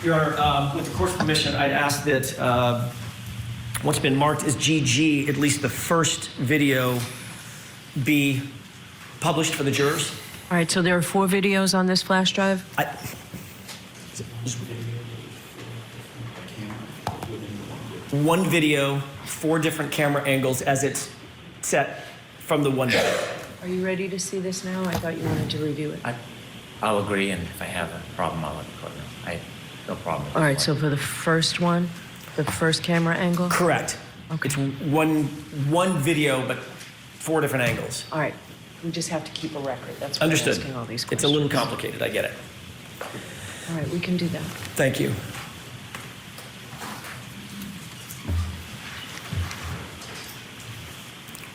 Your Honor, with the court's permission, I'd ask that what's been marked as GG, at least the first video, be published for the jurors. All right, so there are 4 videos on this flash drive? One video, 4 different camera angles as it's set from the one video. Are you ready to see this now? I thought you wanted to review it. I'll agree, and if I have a problem, I'll let the court know. No problem. All right, so for the first one, the first camera angle? Correct. Okay. It's one video, but 4 different angles. All right, we just have to keep a record. That's why Understood. I'm asking all these It's questions. a little complicated, I get it. All right, we can do that. Thank you.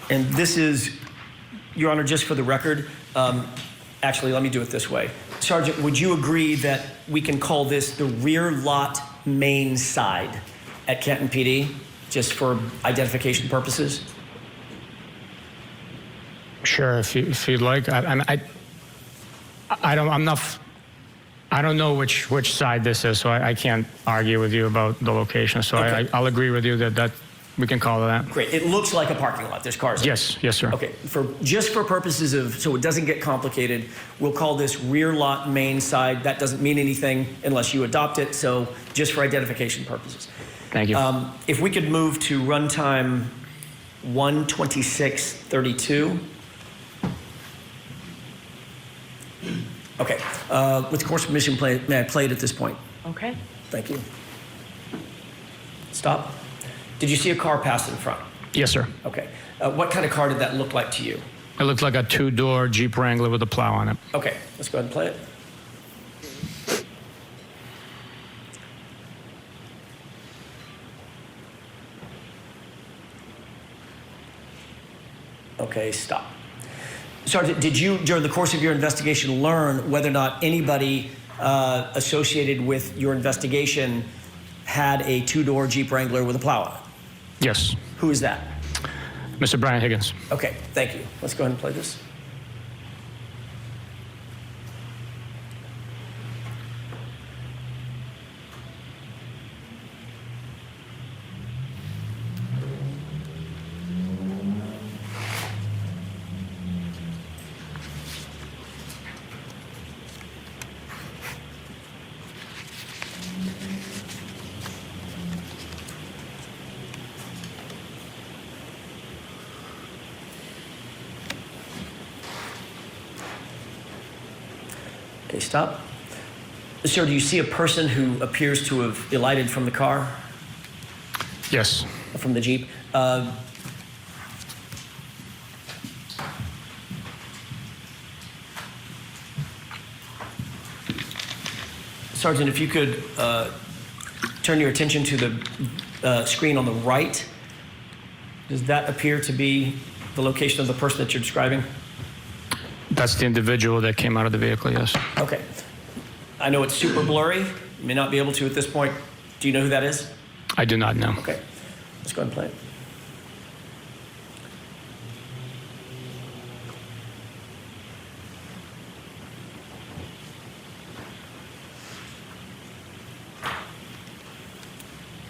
And this is, Your Honor, just for the record, actually, let me do it this way. Sergeant, would you agree that we can call this the rear lot main side at Canton PD, just for identification purposes? Sure, if you'd like. I don't know which side this is, so I can't argue with you about the location. So Okay. I'll agree with you that we can call it that. Great. It looks like a parking lot. There's cars. Yes, sir. Okay. Just for purposes of, so it doesn't get complicated, we'll call this rear lot main side. That doesn't mean anything unless you adopt it. So just for identification purposes. Thank you. If we could move to runtime 1:26:32. Okay. With the court's permission, may I play it at this point? Okay. Thank you. Stop. Did you see a car pass in front? Yes, sir. Okay. What kind of car did that look like to you? It looked like a 2-door Jeep Wrangler with a plow on it. Okay, let's go ahead and play it. Okay, stop. Sergeant, did you, during the course of your investigation, learn whether or not anybody associated with your investigation had a 2-door Jeep Wrangler with a plow on it? Yes. Who is that? Mr. Brian Higgins. Okay, thank you. Let's go ahead and play this. Okay, stop. Sir, do you see a person who appears to have alighted from the car? Yes. From the Jeep? Sergeant, if you could turn your attention to the screen on the right. Does that appear to be the location of the person that you're describing? That's the individual that came out of the vehicle, yes. Okay. I know it's super blurry. You may not be able to at this point. Do you know who that is? I do not know. Okay. Let's go ahead and play it.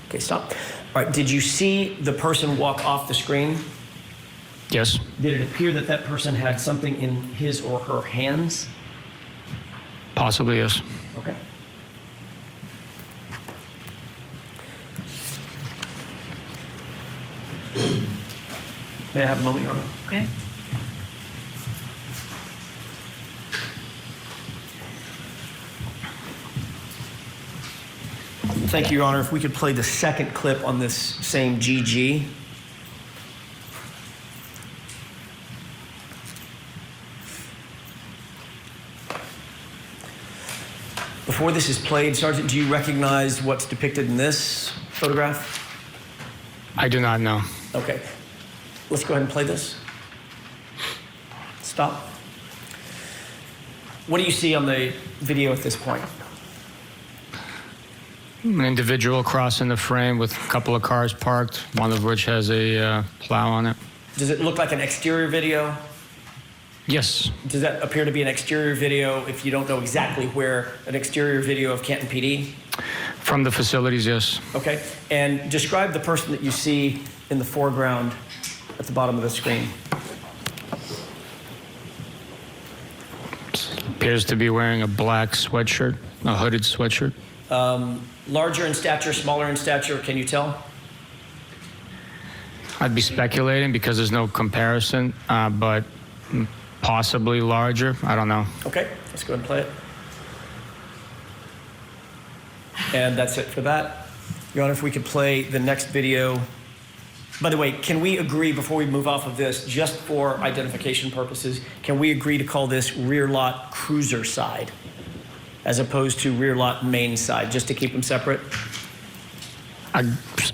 Okay, stop. All right, did you see the person walk off the screen? Yes. Did it appear that that person had something in his or her hands? Possibly, yes. Okay. May I have a moment, Your Honor? Okay. Thank you, Your Honor. If we could play the second clip on this same GG. Before this is played, Sergeant, do you recognize what's depicted in this photograph? I do not know. Okay. Let's go ahead and play this. Stop. What do you see on the video at this point? An individual crossing the frame with a couple of cars parked, one of which has a plow on it. Does it look like an exterior video? Yes. Does that appear to be an exterior video if you don't know exactly where an exterior video of Canton PD? From the facilities, yes. Okay. And describe the person that you see in the foreground at the bottom of the screen. Appears to be wearing a black sweatshirt, a hooded sweatshirt. Larger in stature, smaller in stature, can you tell? I'd be speculating because there's no comparison, but possibly larger. I don't know. Okay, let's go ahead and play it. And that's it for that. Your Honor, if we could play the next video. By the way, can we agree, before we move off of this, just for identification purposes, can we agree to call this rear lot cruiser side as opposed to rear lot main side, just to keep them separate?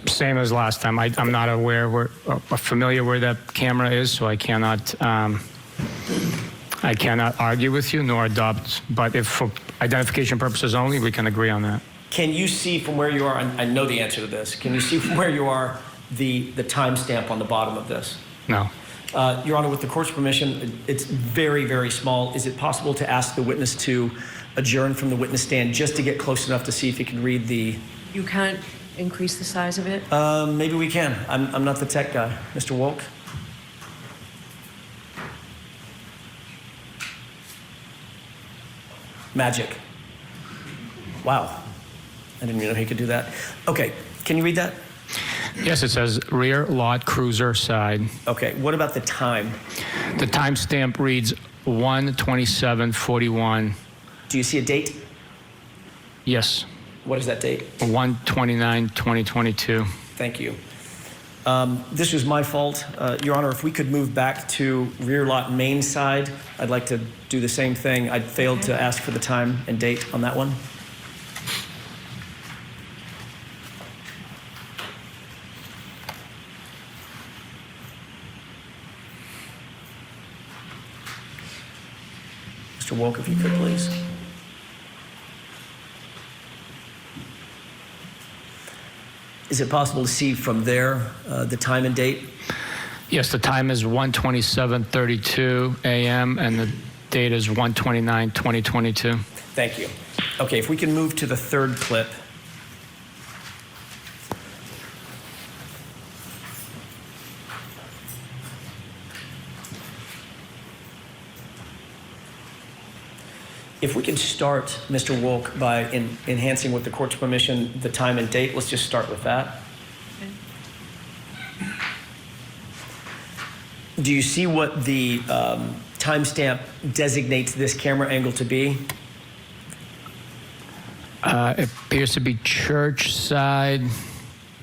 Same as last time. I'm not aware, familiar where that camera is, so I cannot argue with you nor adopt. But if for identification purposes only, we can agree on that. Can you see from where you are, I know the answer to this, can you see from where you are the timestamp on the bottom of this? No. Your Honor, with the court's permission, it's very, very small. Is it possible to ask the witness to adjourn from the witness stand just to get close enough to see if he can read the... You can't increase the size of it? Maybe we can. I'm not the tech guy. Mr. Wolk? Magic. Wow. I didn't even know he could do that. Okay, can you read that? Yes, it says rear lot cruiser side. Okay, what about the time? The timestamp reads 1:27:41. Do you see a date? Yes. What is that date? 1/29/2022. Thank you. This was my fault. Your Honor, if we could move back to rear lot main side, I'd like to do the same thing. I failed to ask for the time and date on that one. Mr. Wolk, if you could, please. Is it possible to see from there the time and date? Yes, the time is 1:27:32 a.m. and the date is 1/29/2022. Thank you. Okay, if we can move to the third clip. If we can start, Mr. Wolk, by enhancing, with the court's permission, the time and date. Let's just start with that. Do you see what the timestamp designates this camera angle to be? It appears to be church side.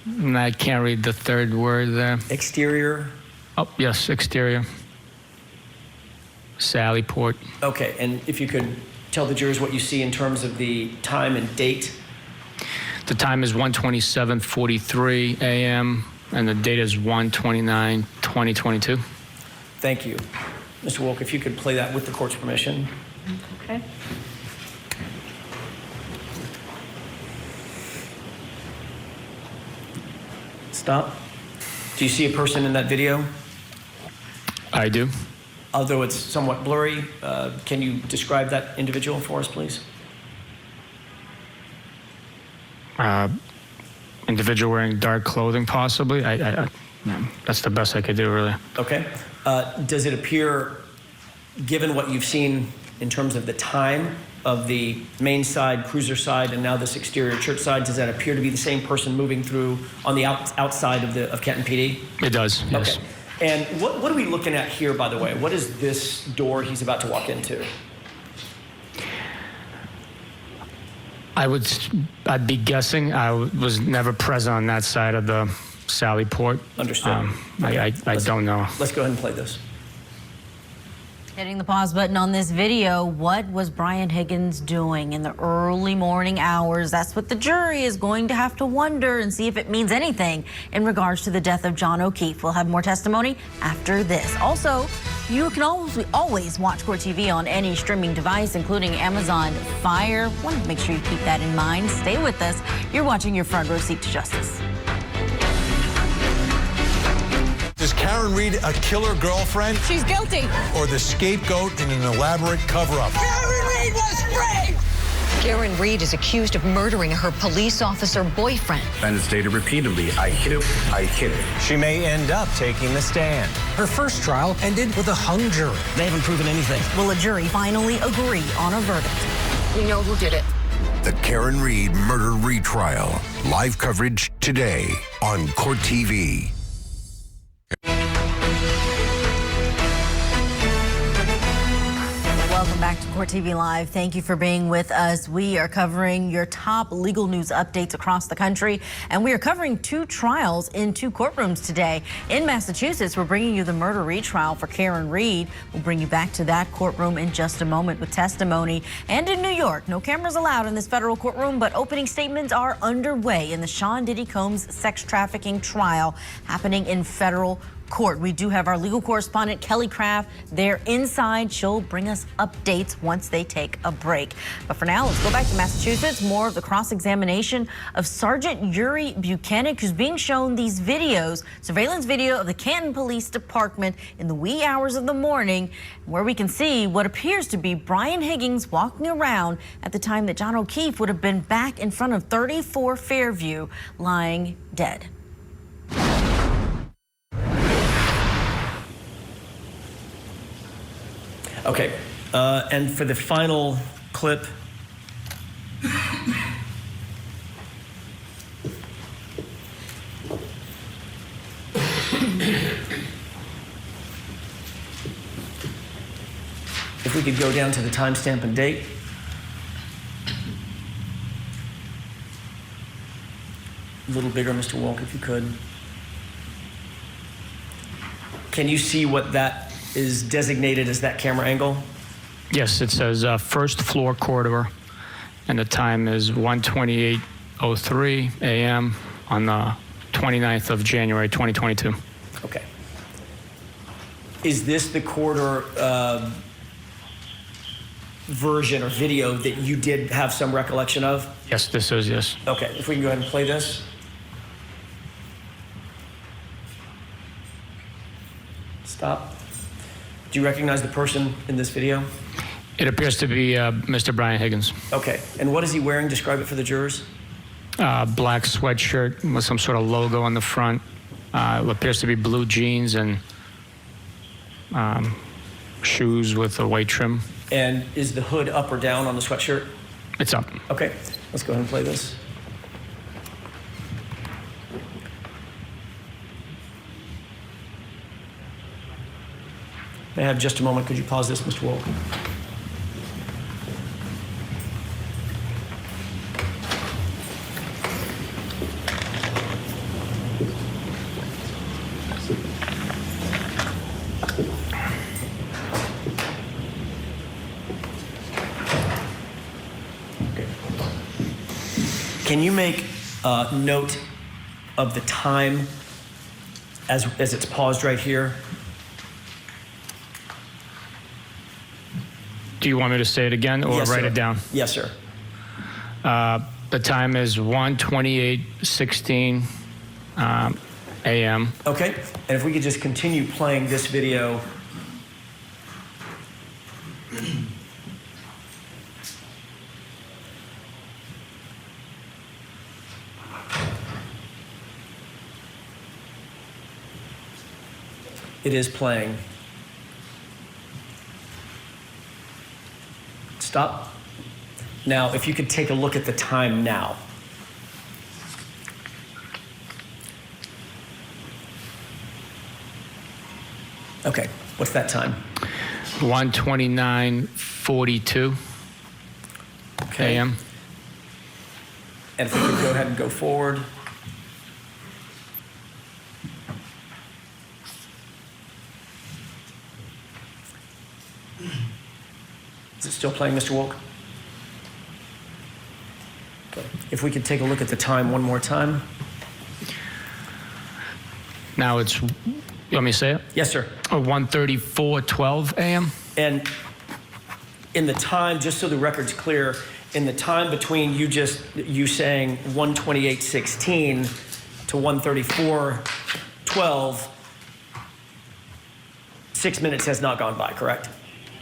And I can't read the third word there. Exterior? Oh, yes, exterior. Sally Port. Okay, and if you could tell the jurors what you see in terms of the time and date. The time is 1:27:43 a.m. and the date is 1/29/2022. Thank you. Mr. Wolk, if you could play that with the court's permission. Okay. Stop. Do you see a person in that video? I do. Although it's somewhat blurry, can you describe that individual for us, please? Individual wearing dark clothing, possibly. That's the best I could do, really. Okay. Does it appear, given what you've seen in terms of the time of the main side, cruiser side, and now this exterior church side, does that appear to be the same person moving through on the outside of Canton PD? It does, yes. Okay. And what are we looking at here, by the way? What is this door he's about to walk into? I'd be guessing. I was never present on that side of the Sally Port. Understood. I don't know. Let's go ahead and play this. Hitting the pause button on this video, what was Brian Higgins doing in the early morning hours? That's what the jury is going to have to wonder and see if it means anything in regards to the death of John O'Keefe. We'll have more testimony after this. Also, you can always watch Court TV on any streaming device, including Amazon Fire. Want to make sure you keep that in mind. Stay with us. You're watching your front row seat to justice. Is Karen Reed a killer girlfriend? She's guilty. Or the scapegoat in an elaborate cover-up? Karen Reed was raped! Karen Reed is accused of murdering her police officer boyfriend. And stated repeatedly, I hit him, I hit him. She may end up taking the stand. Her first trial ended with a hung jury. They haven't proven anything. Will a jury finally agree on a verdict? We know who did it. The Karen Reed murder retrial. Live coverage today on Court TV. Welcome back to Court TV Live. Thank you for being with us. We are covering your top legal news updates across the country, and we are covering 2 trials in 2 courtrooms today. In Massachusetts, we're bringing you the murder retrial for Karen Reed. We'll bring you back to that courtroom in just a moment with testimony. And in New York, no cameras allowed in this federal courtroom, but opening statements are underway in the Sean Diddy Combs sex trafficking trial happening in federal court. We do have our legal correspondent Kelly Craft there inside. She'll bring us updates once they take a break. But for now, let's go back to Massachusetts. More of the cross-examination of Sergeant Yuri Bukhenik, who's being shown these videos, surveillance video of the Canton Police Department in the wee hours of the morning, where we can see what appears to be Brian Higgins walking around at the time that John O'Keefe would have been back in front of 34 Fairview, lying dead. Okay, and for the final clip, if we could go down to the timestamp and date. A little bigger, Mr. Wolk, if you could. Can you see what that is designated as, that camera angle? Yes, it says first floor corridor, and the time is 1:28:03 a.m. on the 29th of January, 2022. Okay. Is this the corridor version or video that you did have some recollection of? Yes, this is, yes. Okay, if we can go ahead and play this. Stop. Do you recognize the person in this video? It appears to be Mr. Brian Higgins. Okay, and what is he wearing? Describe it for the jurors. Black sweatshirt with some sort of logo on the front. It appears to be blue jeans and shoes with a white trim. And is the hood up or down on the sweatshirt? It's up. Okay, let's go ahead and play this. May I have just a moment? Could you pause this, Mr. Wolk? Okay. Can you make note of the time as it's paused right here? Do you want me to say it again or Yes, write sir. it down? Yes, sir. The time is 1:28:16 a.m. Okay, and if we could just continue playing this video. It is playing. Stop. Now, if you could take a look at the time now. Okay, what's that time? 1:29:42 Okay. a.m. And if we could go ahead and go forward. Is it still playing, Mr. Wolk? Okay. If we could take a look at the time one more time. Now it's, you want me to say it? Yes, sir. 1:34:12 a.m. And in the time, just so the record's clear, in the time between you saying 1:28:16 to 1:34:12, 6 minutes has not gone by, correct?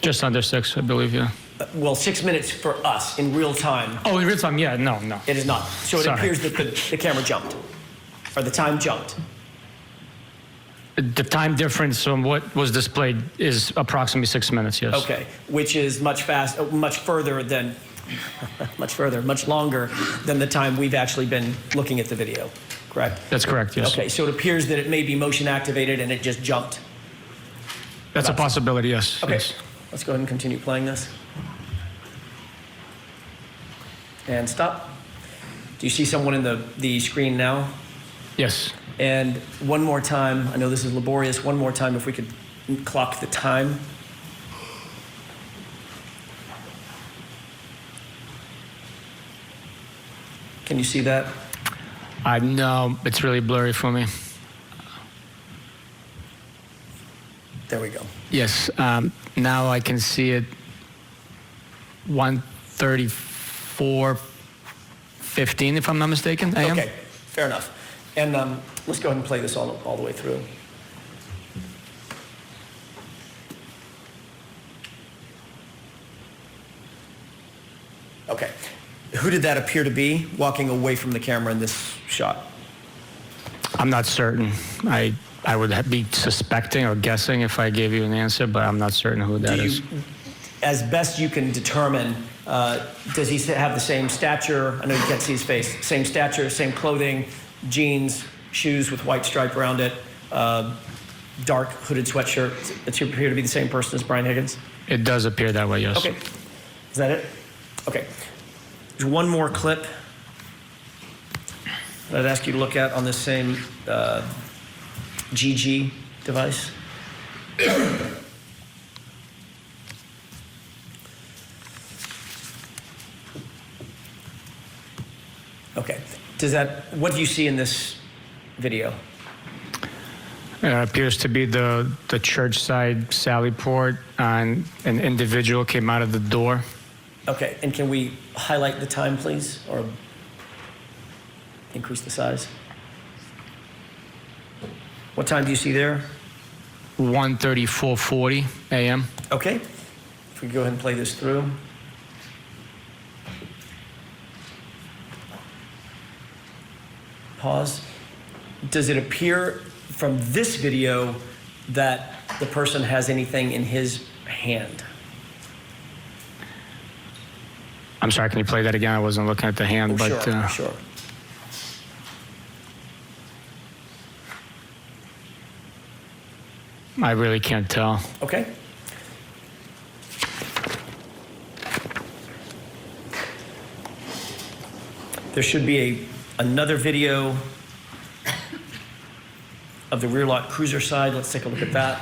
Just under 6, I believe, yeah. Well, 6 minutes for us in real time. Oh, in real time, yeah, no. It is not. So it Sorry. appears that the camera jumped, or the time jumped. The time difference from what was displayed is approximately 6 minutes, yes. Okay, which is much longer than the time we've actually been looking at the video, correct? That's correct, yes. Okay, so it appears that it may be motion activated and it just jumped. That's a possibility, yes. Okay, Yes. let's go ahead and continue playing this. And stop. Do you see someone in the screen now? Yes. And one more time, I know this is laborious, one more time if we could clock the time. Can you see that? No, it's really blurry for me. There we go. Yes, now I can see it 1:34:15, if I'm not mistaken, AM. Okay, fair enough. And let's go ahead and play this all the way through. Okay. Who did that appear to be walking away from the camera in this shot? I'm not certain. I would be suspecting or guessing if I gave you an answer, but I'm not certain who that is. As best you can determine, does he have the same stature? I know you can't see his face. Same stature, same clothing, jeans, shoes with white stripe around it, dark hooded sweatshirt. Does he appear to be the same person as Brian Higgins? It does appear that way, yes. Okay. Is that it? Okay. There's one more clip that I'd ask you to look at on this same GG device. Okay. What do you see in this video? It appears to be the church side Sally port, and an individual came out of the door. Okay, and can we highlight the time, please, or increase the size? What time do you see there? 1:34:40 AM. Okay, if we go ahead and play this through. Pause. Does it appear from this video that the person has anything in his hand? I'm sorry, can you play that again? I wasn't looking at the hand, but Sure. I really can't tell. Okay. There should be another video of the rear lock cruiser side. Let's take a look at that.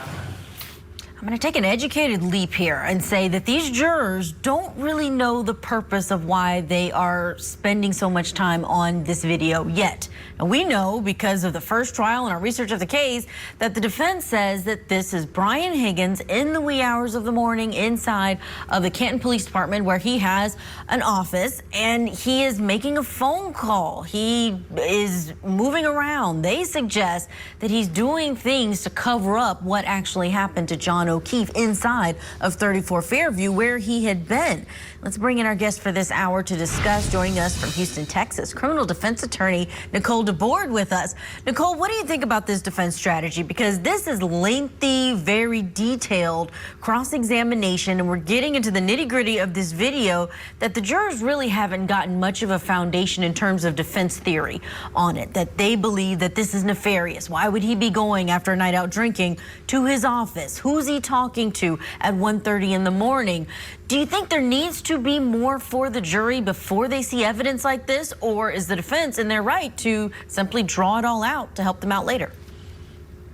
I'm going to take an educated leap here and say that these jurors don't really know the purpose of why they are spending so much time on this video yet. And we know because of the first trial and our research of the case that the defense says that this is Brian Higgins in the wee hours of the morning inside of the Canton Police Department, where he has an office, and he is making a phone call. He is moving around. They suggest that he's doing things to cover up what actually happened to John O'Keefe inside of 34 Fairview, where he had been. Let's bring in our guest for this hour to discuss. Joining us from Houston, Texas, criminal defense attorney Nicole DeBoard with us. Nicole, what do you think about this defense strategy? Because this is lengthy, very detailed cross-examination, and we're getting into the nitty-gritty of this video that the jurors really haven't gotten much of a foundation in terms of defense theory on it, that they believe that this is nefarious. Why would he be going after a night out drinking to his office? Who's he talking to at 1:30 in the morning? Do you think there needs to be more for the jury before they see evidence like this, or is the defense in their right to simply draw it all out to help them out later?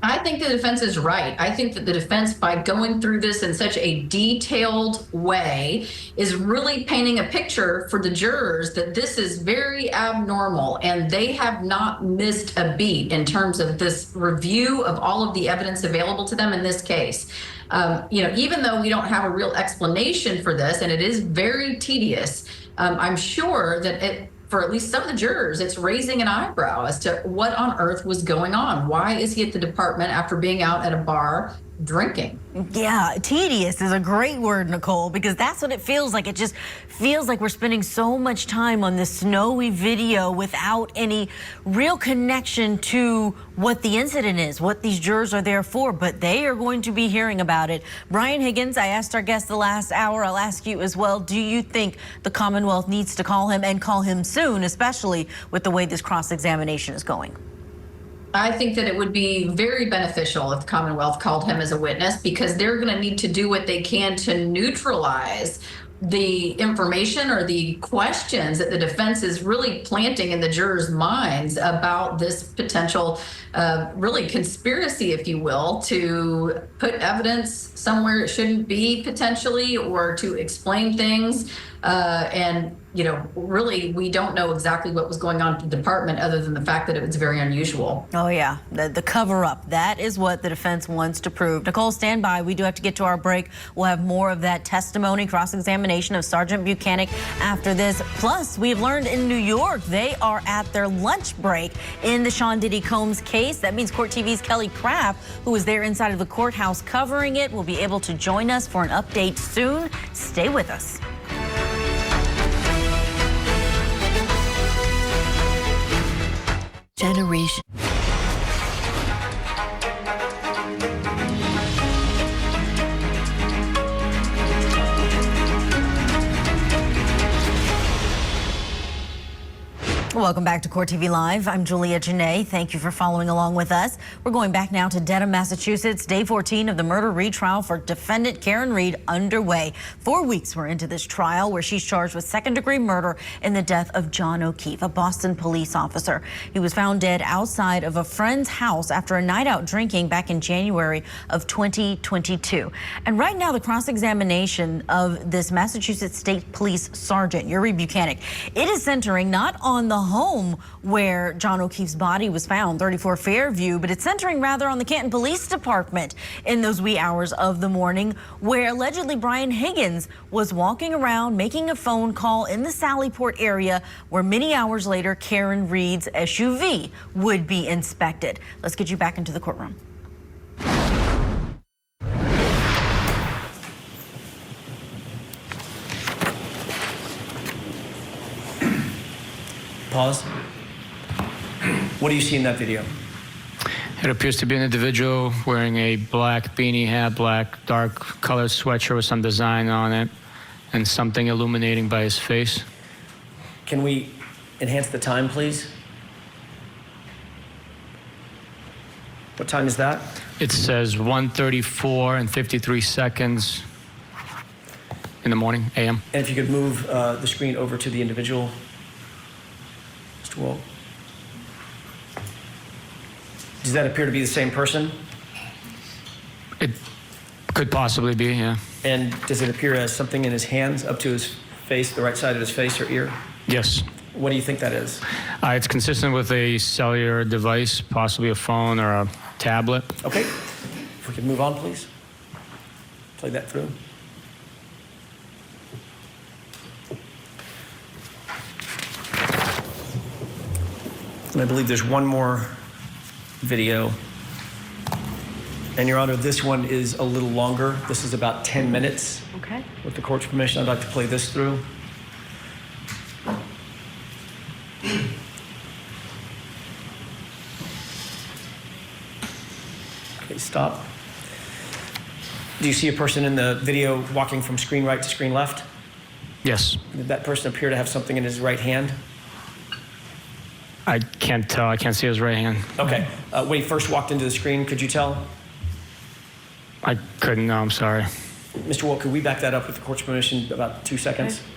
I think the defense is right. I think that the defense, by going through this in such a detailed way, is really painting a picture for the jurors that this is very abnormal, and they have not missed a beat in terms of this review of all of the evidence available to them in this case. Even though we don't have a real explanation for this, and it is very tedious, I'm sure that for at least some of the jurors, it's raising an eyebrow as to what on earth was going on. Why is he at the department after being out at a bar drinking. Yeah, tedious is a great word, Nicole, because that's what it feels like. It just feels like we're spending so much time on this snowy video without any real connection to what the incident is, what these jurors are there for, but they are going to be hearing about it. Brian Higgins, I asked our guest the last hour, I'll ask you as well, do you think the Commonwealth needs to call him and call him soon, especially with the way this cross-examination is going? I think that it would be very beneficial if the Commonwealth called him as a witness, because they're going to need to do what they can to neutralize the information or the questions that the defense is really planting in the jurors' minds about this potential really conspiracy, if you will, to put evidence somewhere it shouldn't be potentially, or to explain things. And, you know, really, we don't know exactly what was going on at the department other than the fact that it was very unusual. Oh, yeah, the cover-up. That is what the defense wants to prove. Nicole, stand by. We do have to get to our break. We'll have more of that testimony, cross-examination of Sergeant Bukhenik after this. Plus, we have learned in New York they are at their lunch break in the Sean Diddy Combs case. That means Court TV's Kelly Craft, who is there inside of the courthouse covering it, will be able to join us for an update soon. Stay with us. Generation. Welcome back to Court TV Live. I'm Julia Janae. Thank you for following along with us. We're going back now to Dedham, Massachusetts. Day 14 of the murder retrial for defendant Karen Reed underway. 4 weeks we're into this trial where she's charged with second-degree murder in the death of John O'Keefe, a Boston police officer. He was found dead outside of a friend's house after a night out drinking back in January of 2022. And right now, the cross-examination of this Massachusetts State Police Sergeant, Yuri Bukhenik, it is centering not on the home where John O'Keefe's body was found, 34 Fairview, but it's centering rather on the Canton Police Department in those wee hours of the morning, where allegedly Brian Higgins was walking around making a phone call in the Sallyport area, where many hours later Karen Reed's SUV would be inspected. Let's get you back into the courtroom. Pause. What do you see in that video? It appears to be an individual wearing a black beanie hat, black dark colored sweatshirt with some design on it, and something illuminating by his face. Can we enhance the time, please? What time is that? It says 1:34 and 53 seconds in the morning, a.m. And if you could move the screen over to the individual. Mr. Wolk. Does that appear to be the same person? It could possibly be, yeah. And does it appear as something in his hands up to his face, the right side of his face or ear? Yes. What do you think that is? It's consistent with a cellular device, possibly a phone or a tablet. Okay. If we could move on, please. Play that through. And I believe there's one more video. And Your Honor, this one is a little longer. This is about 10 minutes. Okay. With the court's permission, I'd like to play this through. Okay, stop. Do you see a person in the video walking from screen right to screen left? Yes. Did that person appear to have something in his right hand? I can't tell. I can't see his right hand. Okay. When he first walked into the screen, could you tell? I couldn't. No, I'm sorry. Mr. Wolk, could we back that up with the court's permission about 2 seconds? Okay.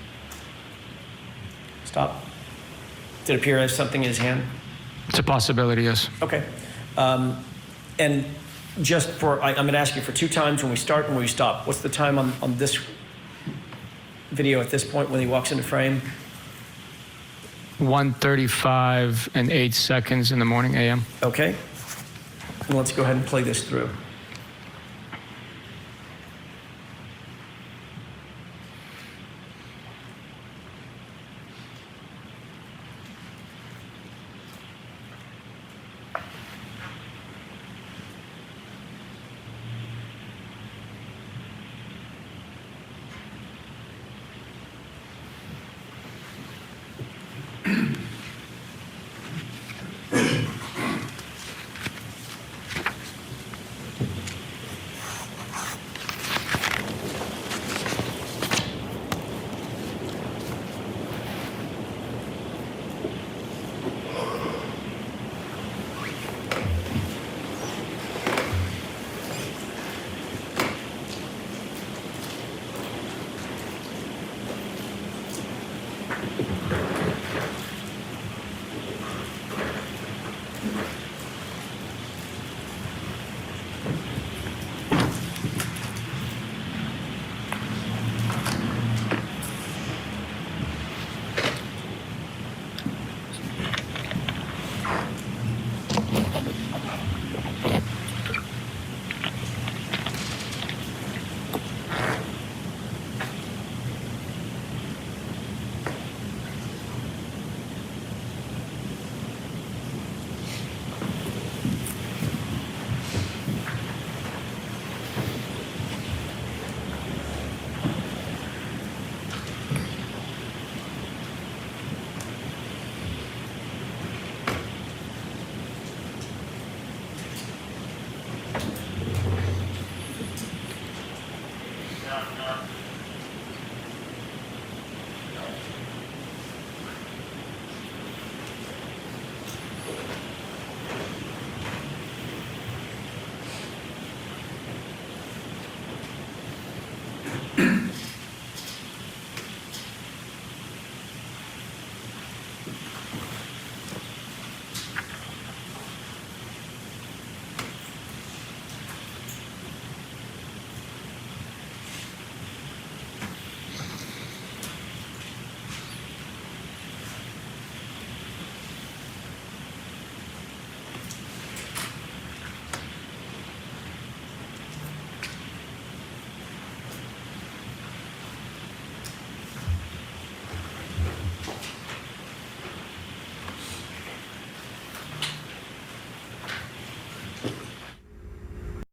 Stop. Did it appear to have something in his hand? It's a possibility, yes. Okay. And just for, I'm going to ask you for 2 times when we start and when we stop. What's the time on this video at this point when he walks into frame? 1:35 and 8 seconds in the morning, a.m. Okay. And let's go ahead and play this through.